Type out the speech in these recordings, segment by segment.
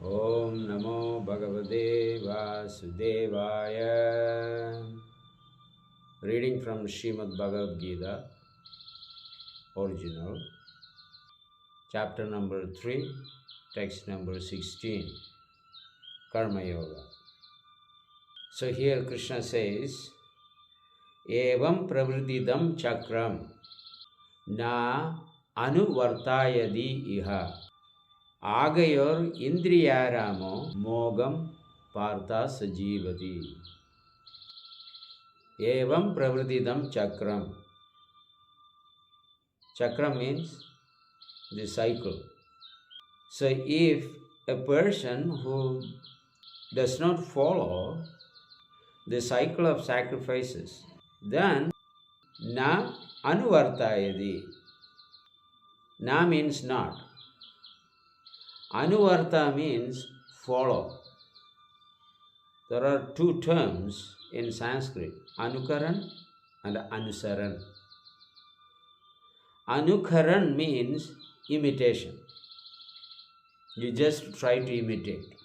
Om Namo Bhagavate Vasudevaya. Reading from Srimad Bhagavad Gita, original, chapter number 3, text number 16, Karma Yoga. So here Krishna says, Evam pravrididam chakram na anuvartayadi iha Agayor indriyaramo mogam partha sajivati. Evam pravrididam chakram. Chakram means the cycle. So if a person who does not follow the cycle of sacrifices, then na anuvartayadi. Na means not. Anuvarta means follow. There are two terms in Sanskrit, anukaran and anusaran. Anukaran means imitation. You just try to imitate.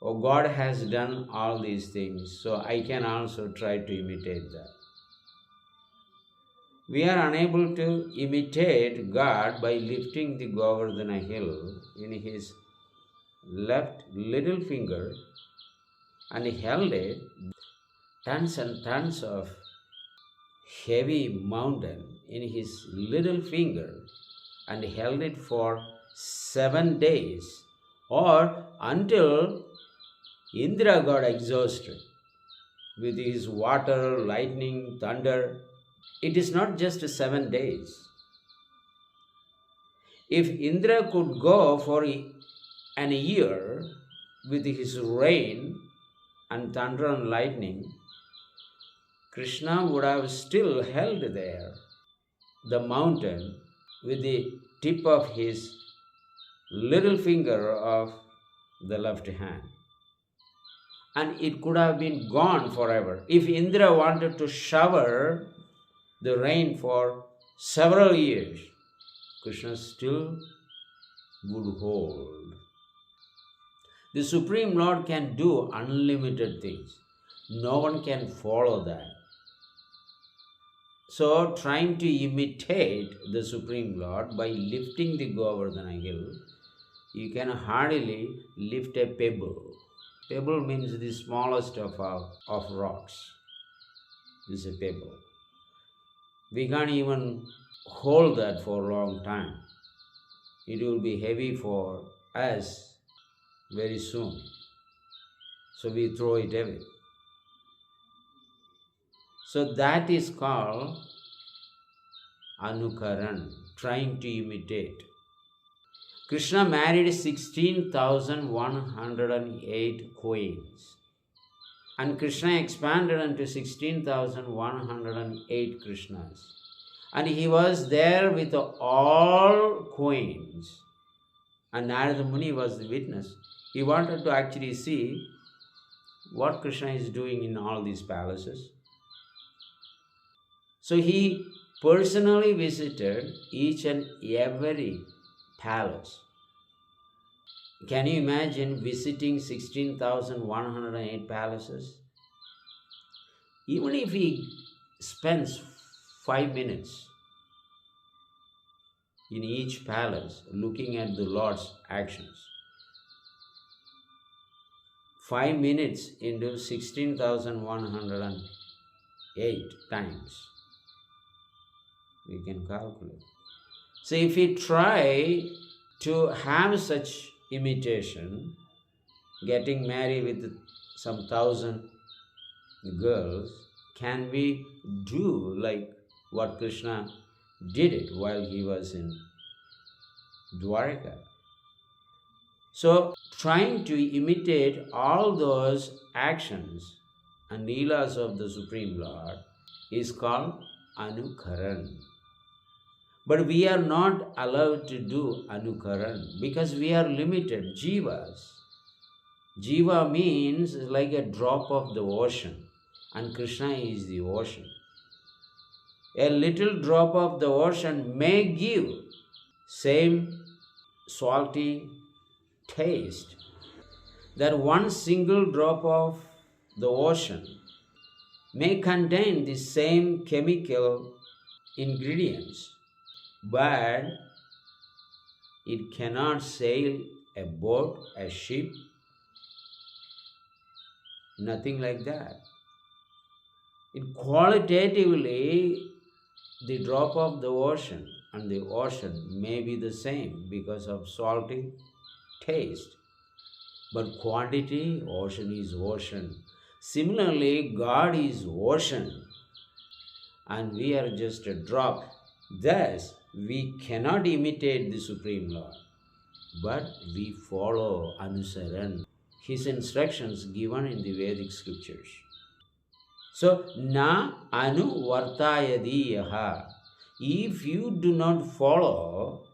Oh, God has done all these things, so I can also try to imitate that. We are unable to imitate God by lifting the Govardhana hill in his left little finger and he held it, tons and tons of heavy mountain in his little finger and held it for 7 days or until Indra got exhausted with his water, lightning, thunder. It is not just 7 days. If Indra could go for an year with his rain and thunder and lightning, Krishna would have still held there the mountain with the tip of his little finger of the left hand. And it could have been gone forever. If Indra wanted to shower the rain for several years, Krishna still would hold. The Supreme Lord can do unlimited things. No one can follow that. So, trying to imitate the Supreme Lord by lifting the Govardhana hill, you can hardly lift a pebble. Pebble means the smallest of rocks. This is a pebble. We can't even hold that for a long time. It will be heavy for us very soon. So we throw it away. So that is called anukaran, trying to imitate. Krishna married 16,108 queens. And Krishna expanded into 16,108 Krishnas. And he was there with all queens. And Narada Muni was the witness. He wanted to actually see what Krishna is doing in all these palaces. So he personally visited each and every palace. Can you imagine visiting 16,108 palaces? Even if he spends 5 minutes in each palace looking at the Lord's actions, 5 minutes into 16,108 times, we can calculate. So if we try to have such imitation, getting married with some 1,000 girls, can we do like what Krishna did it while he was in Dwarka? So trying to imitate all those actions and leelas of the Supreme Lord is called anukaran. But we are not allowed to do anukaran because we are limited, jivas. Jiva means like a drop of the ocean, and Krishna is the ocean. A little drop of the ocean may give same salty taste, that one single drop of the ocean may contain the same chemical ingredients, but it cannot sail a boat, a ship, nothing like that. It qualitatively, the drop of the ocean and the ocean may be the same because of salty taste, but quantity, ocean is ocean. Similarly, God is ocean and we are just a drop. Thus, we cannot imitate the Supreme Lord, but we follow Anusaran, his instructions given in the Vedic scriptures. So, na anuvartayadi yaha. If you do not follow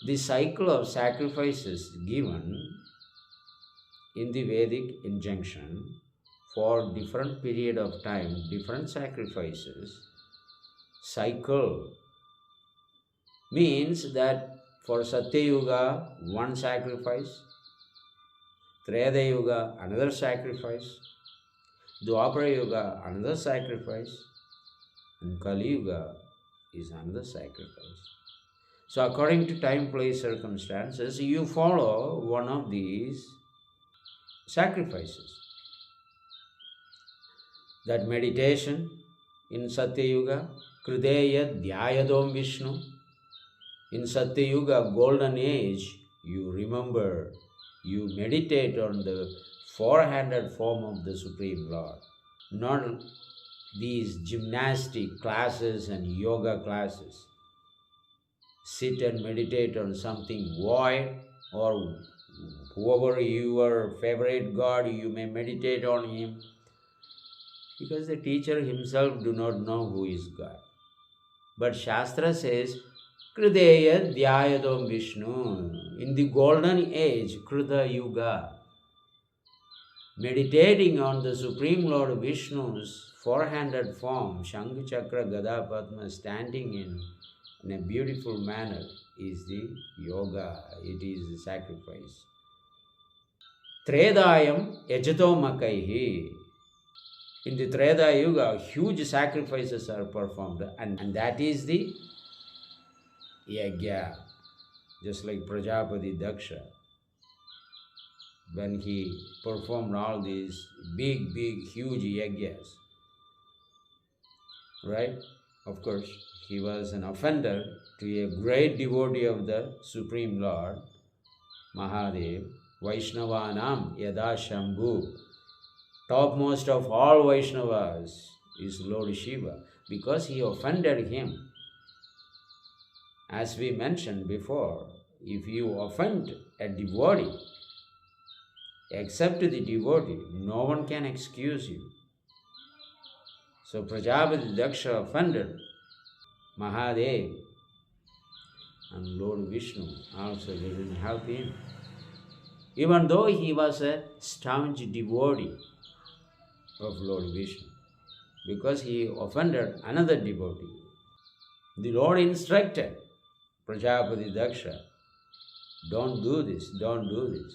the cycle of sacrifices given in the Vedic injunction for different period of time, different sacrifices, cycle means that for Satya Yuga, one sacrifice, Treta Yuga, another sacrifice, Dwapara Yuga, another sacrifice, and Kali Yuga is another sacrifice. So according to time, place, circumstances, you follow one of these sacrifices. That meditation in Satya Yuga, Krideya Dhyayadom Vishnu. In Satya Yuga, golden age, you remember, you meditate on the four-handed form of the Supreme Lord, not these gymnastic classes and yoga classes. Sit and meditate on something void, or whoever your favorite God, you may meditate on him, because the teacher himself do not know who is God. But Shastra says, Krideya Dhyayadom Vishnu. In the golden age, Krida Yuga, meditating on the Supreme Lord Vishnu's four-handed form, Shankha Chakra Gada Padma, standing in a beautiful manner, is the yoga, it is the sacrifice. Tredayam Yajato Makaihi. In the Treta Yuga, huge sacrifices are performed, and that is the yagya, just like Prajapati Daksha. When he performed all these big, huge yagyas, right? Of course, he was an offender to a great devotee of the Supreme Lord, Mahadev, Vaishnavanam Yada Shambhu. Topmost of all Vaishnavas is Lord Shiva, because he offended him. As we mentioned before, if you offend a devotee, except the devotee, no one can excuse you. So Prajapati Daksha offended Mahadev, and Lord Vishnu also didn't help him. Even though he was a staunch devotee of Lord Vishnu, because he offended another devotee. The Lord instructed Prajapati Daksha, don't do this, don't do this.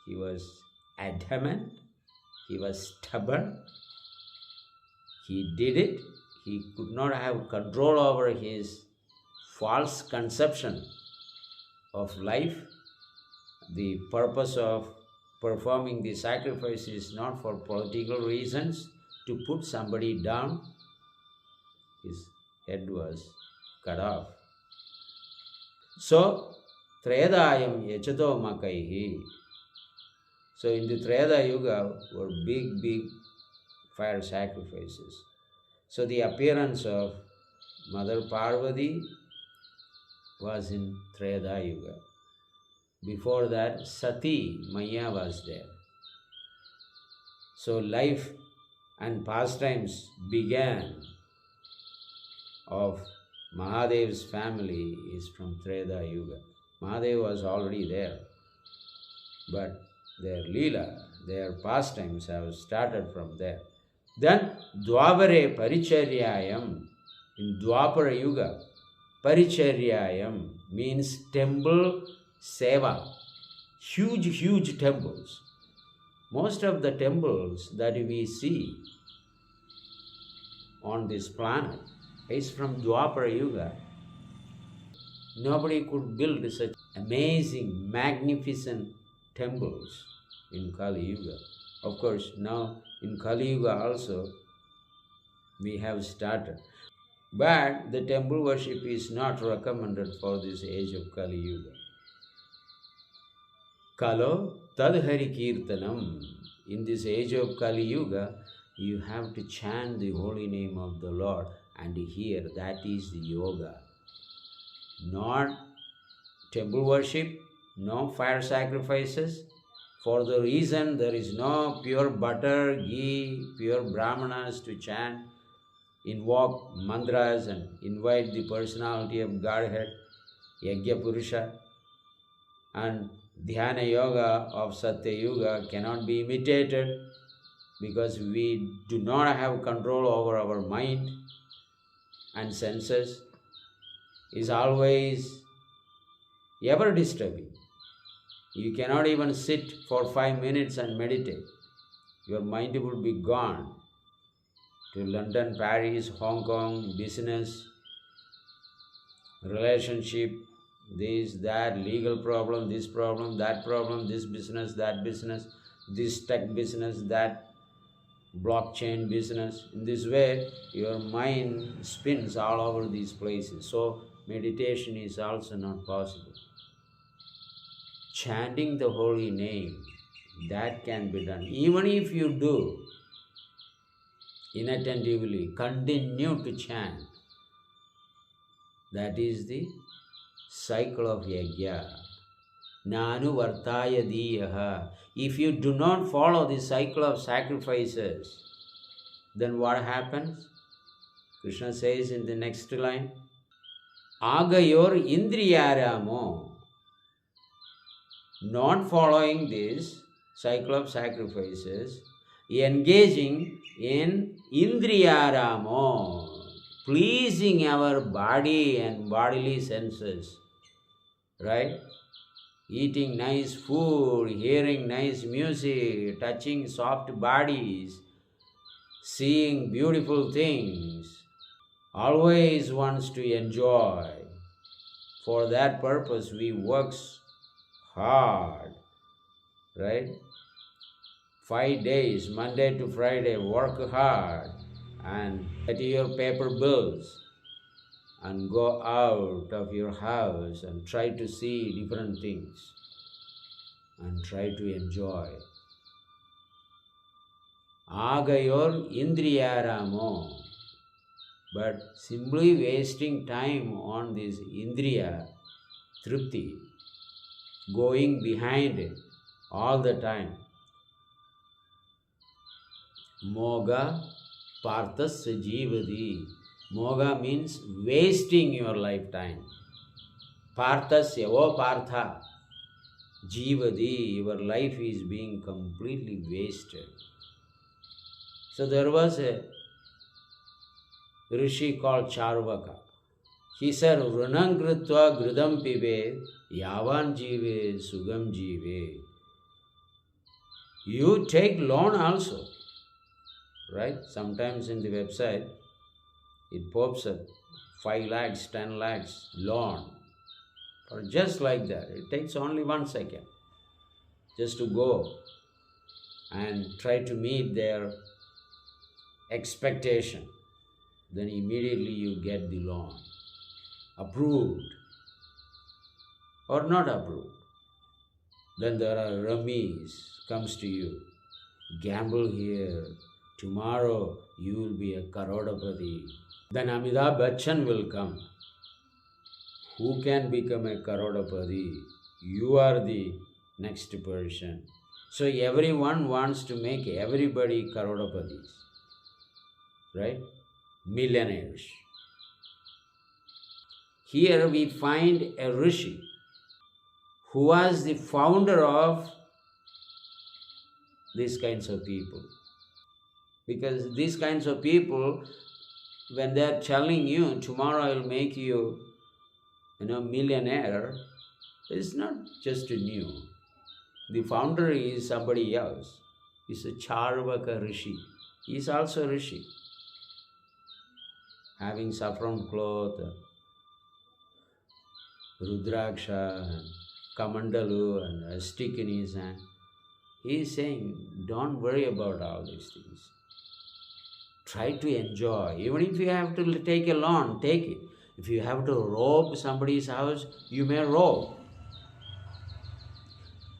He was adamant, he was stubborn, he did it, he could not have control over his false conception of life. The purpose of performing the sacrifice is not for political reasons, to put somebody down. His head was cut off. So, Tredayam Yachato Makaihi. So in the Treta Yuga were big fire sacrifices. So the appearance of Mother Parvati was in Treta Yuga. Before that, Sati Maya was there. So life and pastimes began of Mahadev's family is from Treta Yuga. Mahadev was already there, but their Leela, their pastimes have started from there. Then Dwapare Paricharyayam, in Dwapara Yuga, Paricharyayam means temple seva. huge temples. Most of the temples that we see on this planet is from Dwapara Yuga. Nobody could build such amazing, magnificent temples in Kali Yuga. Of course, now in Kali Yuga also we have started. But the temple worship is not recommended for this age of Kali Yuga. Kalo Tadhari Kirtanam. In this age of Kali Yuga, you have to chant the holy name of the Lord, and here that is the yoga. Not temple worship, no fire sacrifices. For the reason there is no pure butter, ghee, pure brahmanas to chant, invoke mantras and invite the personality of Godhead, Yajna Purusha, and Dhyana Yoga of Satya Yuga cannot be imitated because we do not have control over our mind and senses. Is always ever disturbing. You cannot even sit for 5 minutes and meditate. Your mind will be gone to London, Paris, Hong Kong, business, relationship, this, that, legal problem, this problem, this business, that business, this tech business, that blockchain business. In this way, your mind spins all over these places. So, meditation is also not possible. Chanting the holy name, that can be done. Even if you do inattentively, continue to chant. That is the cycle of yajna. Nanu vartaya diyaha. If you do not follow the cycle of sacrifices, then what happens? Krishna says in the next line, Agayor indriyaramo. Not following this cycle of sacrifices, engaging in indriyaramo, pleasing our body and bodily senses, right? Eating nice food, hearing nice music, touching soft bodies, seeing beautiful things, always wants to enjoy. For that purpose, we work hard, right? 5 days, Monday to Friday, work hard and get your paper bills and go out of your house and try to see different things and try to enjoy. Agayor indriyaramo. But simply wasting time on this indriya tripti, going behind it all the time. Moga parthasya jivadi. Moga means wasting your lifetime. Parthasya, oh Partha, jivadi, your life is being completely wasted. So there was a rishi called Charvaka. He said, Runam kritva gridam pibe, yavan jive sugam jive. You take loan also, right? Sometimes in the website, it pops up 5 lakhs, 10 lakhs loan. Or just like that. It takes only 1 second just to go and try to meet their expectation. Then immediately you get the loan. Approved or not approved. Then there are rummies comes to you. Gamble here. Tomorrow you will be a Karodapati. Then Amitabh Bachchan will come. Who can become a Karodapati? You are the next person. So everyone wants to make everybody Karodapatis. Right? Millionaires. Here we find a rishi who was the founder of these kinds of people. Because these kinds of people, when they are telling you, tomorrow I will make you, millionaire, it's not just new. The founder is somebody else. He's a Charvaka Rishi. He's also Rishi. Having saffron cloth, Rudraksha, and Kamandalu, and a stick in his hand. He is saying, don't worry about all these things. Try to enjoy. Even if you have to take a loan, take it. If you have to rob somebody's house, you may rob.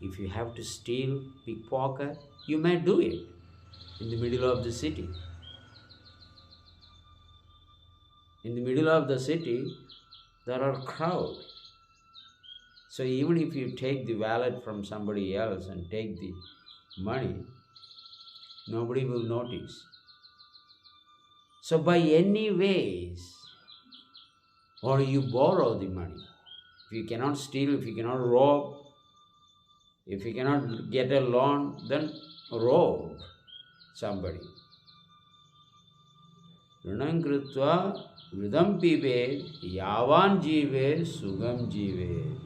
If you have to steal, pickpocket, you may do it in the middle of the city. In the middle of the city, there are crowds. So even if you take the wallet from somebody else and take the money, nobody will notice. So by any ways, or you borrow the money. If you cannot steal, if you cannot rob, if you cannot get a loan, then rob somebody. Rinam kritva vridam pibe yavan jive sugam jive.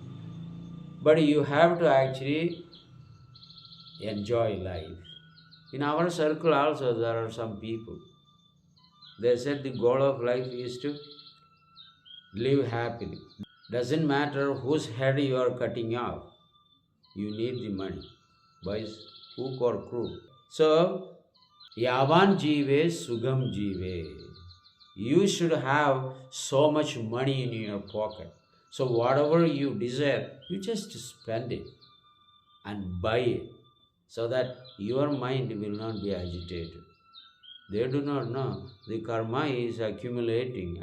But you have to actually enjoy life. In our circle also there are some people. They said the goal of life is to live happily. Doesn't matter whose head you are cutting off. You need the money, by hook or crook. So, yavan jive sugam jive. You should have so much money in your pocket. So whatever you desire, you just spend it and buy it so that your mind will not be agitated. They do not know the karma is accumulating.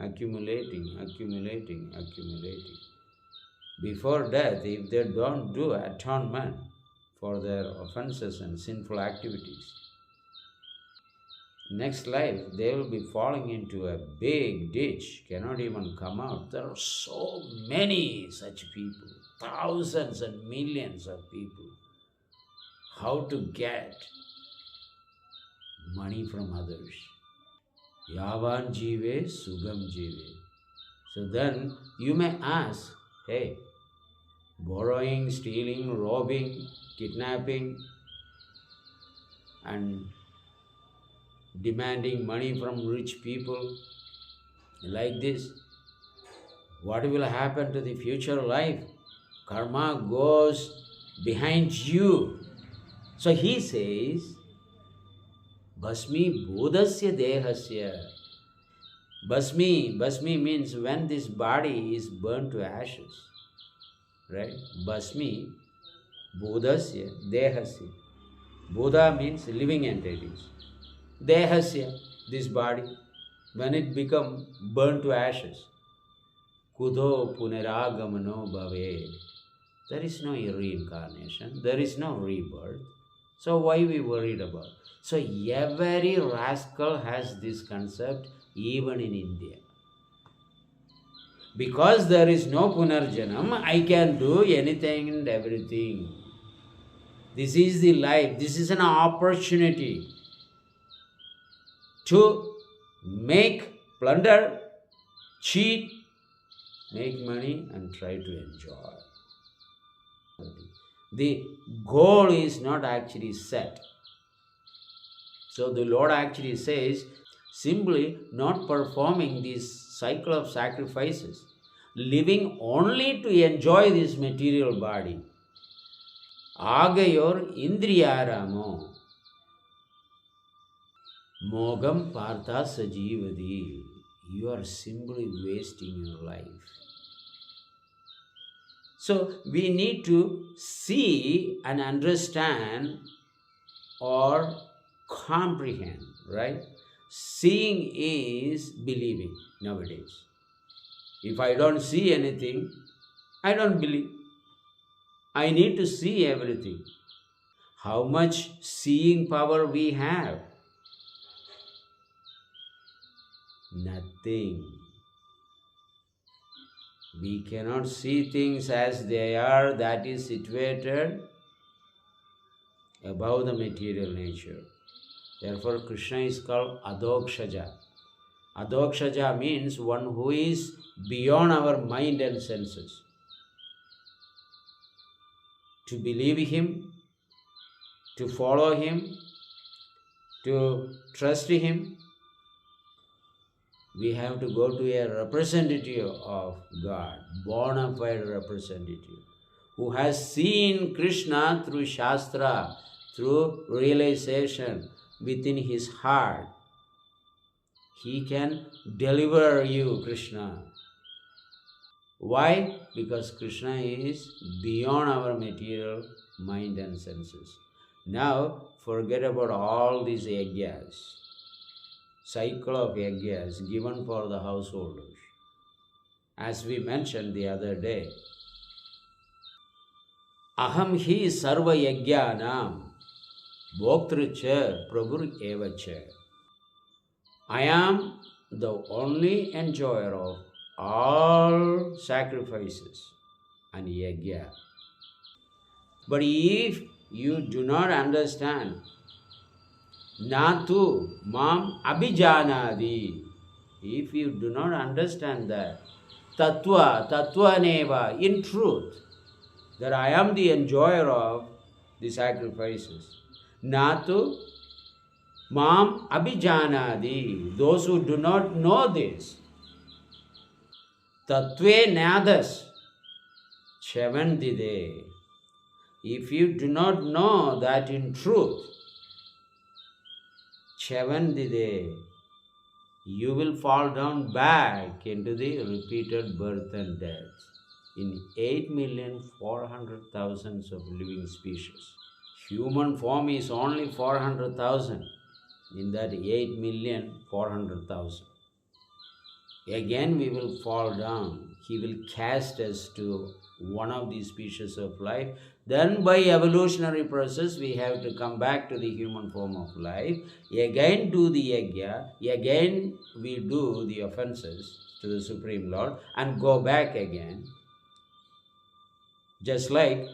Before death, if they don't do atonement for their offenses and sinful activities, next life they will be falling into a big ditch, cannot even come out. There are so many such people, thousands and millions of people. How to get money from others? Yavan jive sugam jive. So then you may ask, hey, borrowing, stealing, robbing, kidnapping, and demanding money from rich people like this, what will happen to the future life? Karma goes behind you. So he says, Basmi bodhasya dehasya. Basmi means when this body is burnt to ashes. Right? Basmi bodhasya dehasya. Bodha means living entities. Dehasya, this body, when it become burnt to ashes. Kudo puneragamano bhave. There is no reincarnation, there is no rebirth. So why we worried about? So every rascal has this concept, even in India. Because there is no punarjanam, I can do anything and everything. This is the life, this is an opportunity to make plunder, cheat, make money and try to enjoy. The goal is not actually set. So the Lord actually says, simply not performing this cycle of sacrifices, living only to enjoy this material body. Agayor indriyaramo. Mogam partha sajivadi. You are simply wasting your life. So we need to see and understand or comprehend, right? Seeing is believing nowadays. If I don't see anything, I don't believe. I need to see everything. How much seeing power we have? Nothing. We cannot see things as they are, that is situated above the material nature. Therefore, Krishna is called Adokshaja. Adokshaja means one who is beyond our mind and senses. To believe him, to follow him, to trust him, we have to go to a representative of God, bona fide representative, who has seen Krishna through Shastra, through realization within his heart. He can deliver you, Krishna. Why? Because Krishna is beyond our material mind and senses. Now, forget about all these yagyas, cycle of yagyas given for the householders. As we mentioned the other day, aham hi sarva yagyanam bhoktrucha prabhur evacha. I am the only enjoyer of all sacrifices and yagya. But if you do not understand, natu mam abhijanadi, if you do not understand that, tattva neva, in truth, that I am the enjoyer of the sacrifices, natu mam abhijanadi, those who do not know this, tattve nadas chavandide, if you do not know that in truth, chavandide, you will fall down back into the repeated birth and death in 8,400,000 of living species. Human form is only 400,000 in that 8,400,000. Again we will fall down. He will cast us to one of these species of life. Then by evolutionary process we have to come back to the human form of life. Again do the yajna. Again we do the offenses to the Supreme Lord and go back again. Just like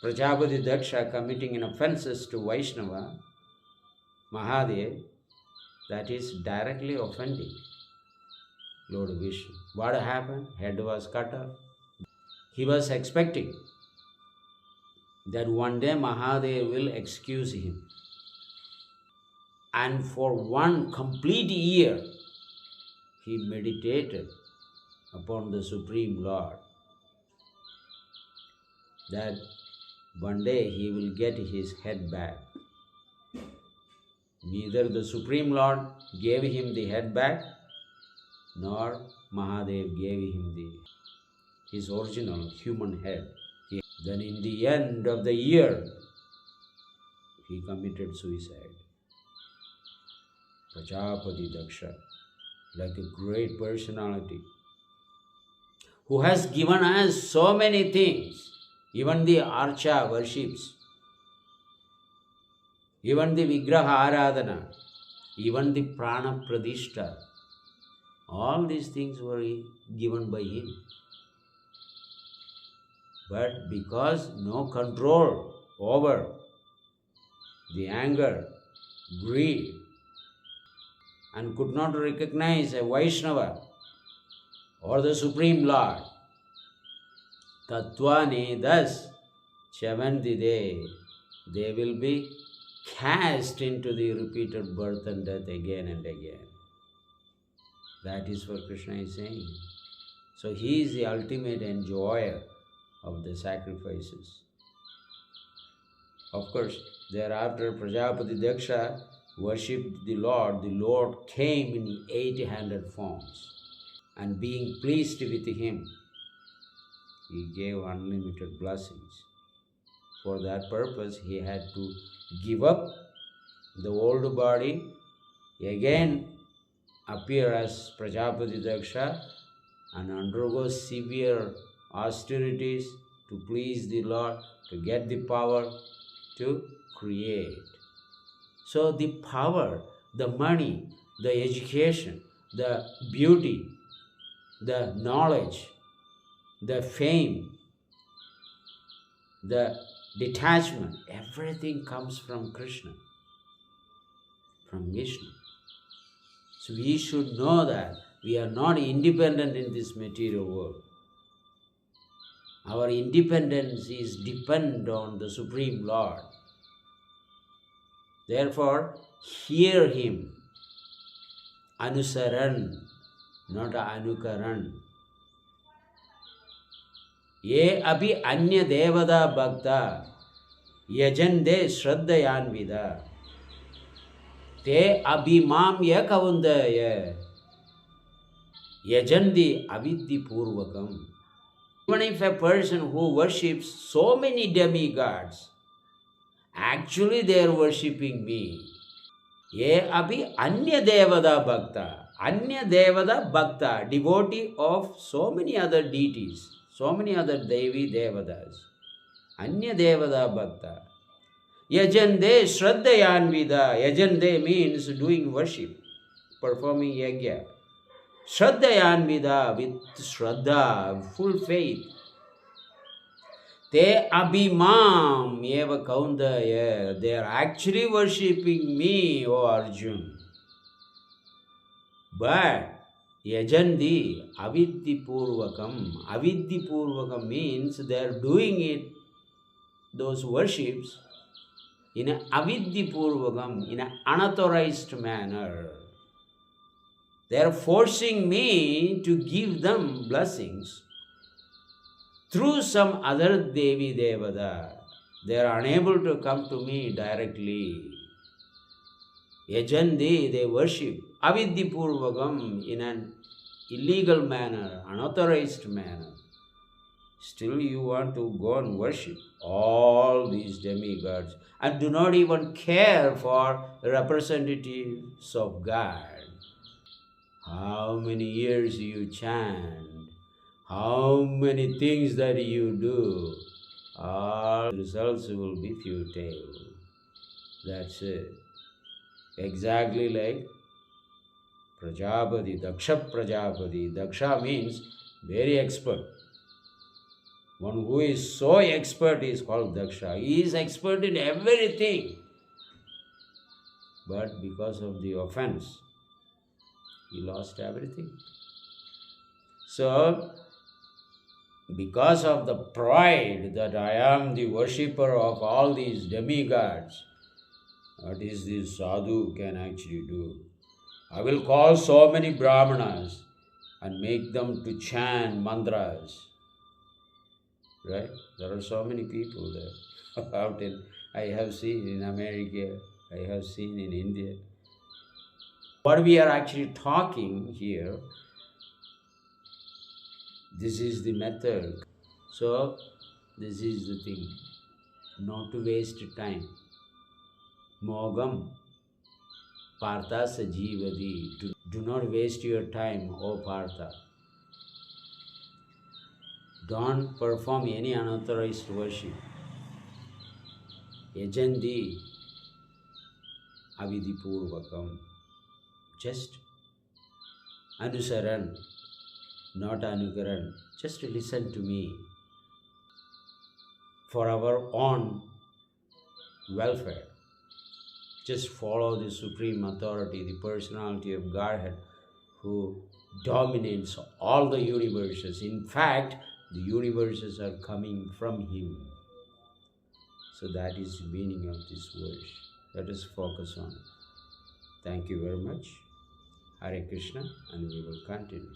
Prajapati Daksha committing an offenses to Vaishnava, Mahadev, that is directly offending Lord Vishnu. What happened? Head was cut off. He was expecting that one day Mahadev will excuse him. And for one complete year, he meditated upon the Supreme Lord, that one day he will get his head back. Neither the Supreme Lord gave him the head back, nor Mahadev gave him his original human head. Then in the end of the year, he committed suicide. Prajapati Daksha, like a great personality, who has given us so many things, even the Archa worships, even the Vigraha Aradhana, even the Prana Pradishta, all these things were given by him. But because no control over the anger, greed, and could not recognize a Vaishnava or the Supreme Lord, Tattvane thus Chavandide, they will be cast into the repeated birth and death again and again. That is what Krishna is saying. So he is the ultimate enjoyer of the sacrifices. Of course, thereafter Prajapati Daksha worshipped the Lord came in 800 forms, and being pleased with him, he gave unlimited blessings. For that purpose, he had to give up the old body, again appear as Prajapati Daksha and undergo severe austerities to please the Lord, to get the power to create. So the power, the money, the education, the beauty, the knowledge, the fame, the detachment, everything comes from Krishna, from Vishnu. So we should know that we are not independent in this material world. Our independence is dependent on the Supreme Lord. Therefore, hear him. Anusaran, not anukaran. Ye abhi anya devada bhakta yajande shraddhayanvida te abhimamya kavundaya yajandi avidhi purvakam. Even if a person who worships so many demigods, actually they are worshipping me. Ye abhi anya devada bhakta. Anya devada bhakta, devotee of so many other deities, so many other devi devadas. Anya devada bhakta. Yajande shraddhayanvida. Yajande means doing worship, performing yajna. Shraddhayanvida, with shraddha, full faith. Te abhimam eva kaundaya. They are actually worshipping me, O Arjun. But yajandi avidhi purvakam. Avidhi purvakam means they are doing it, those worships, in an avidhi purvakam, in an unauthorized manner. They are forcing me to give them blessings through some other Devi Devada. They are unable to come to me directly. Yajandi, they worship avidhi purvakam, in an illegal manner, unauthorized manner. Still you want to go and worship all these demigods and do not even care for representatives of God. How many years you chant, how many things that you do, all results will be futile. That's it. Exactly like Prajapati, Daksha Prajapati. Daksha means very expert. One who is so expert is called Daksha. He is expert in everything. But because of the offense, he lost everything. So, because of the pride that I am the worshipper of all these demigods, what is this sadhu can actually do? I will call so many brahmanas and make them to chant mantras. Right? There are so many people there. Out in, I have seen in America, I have seen in India. What we are actually talking here, this is the method. So, this is the thing. Not to waste time. Mogam Partha Sajivadi. Do not waste your time, O Partha. Don't perform any unauthorized worship. Yajandi avidhi purvakam. Just anusaran, not anukaran. Just listen to me. For our own welfare. Just follow the supreme authority, the personality of Godhead who dominates all the universes. In fact, the universes are coming from Him. So that is the meaning of this verse. Let us focus on it. Thank you very much. Hare Krishna, and we will continue.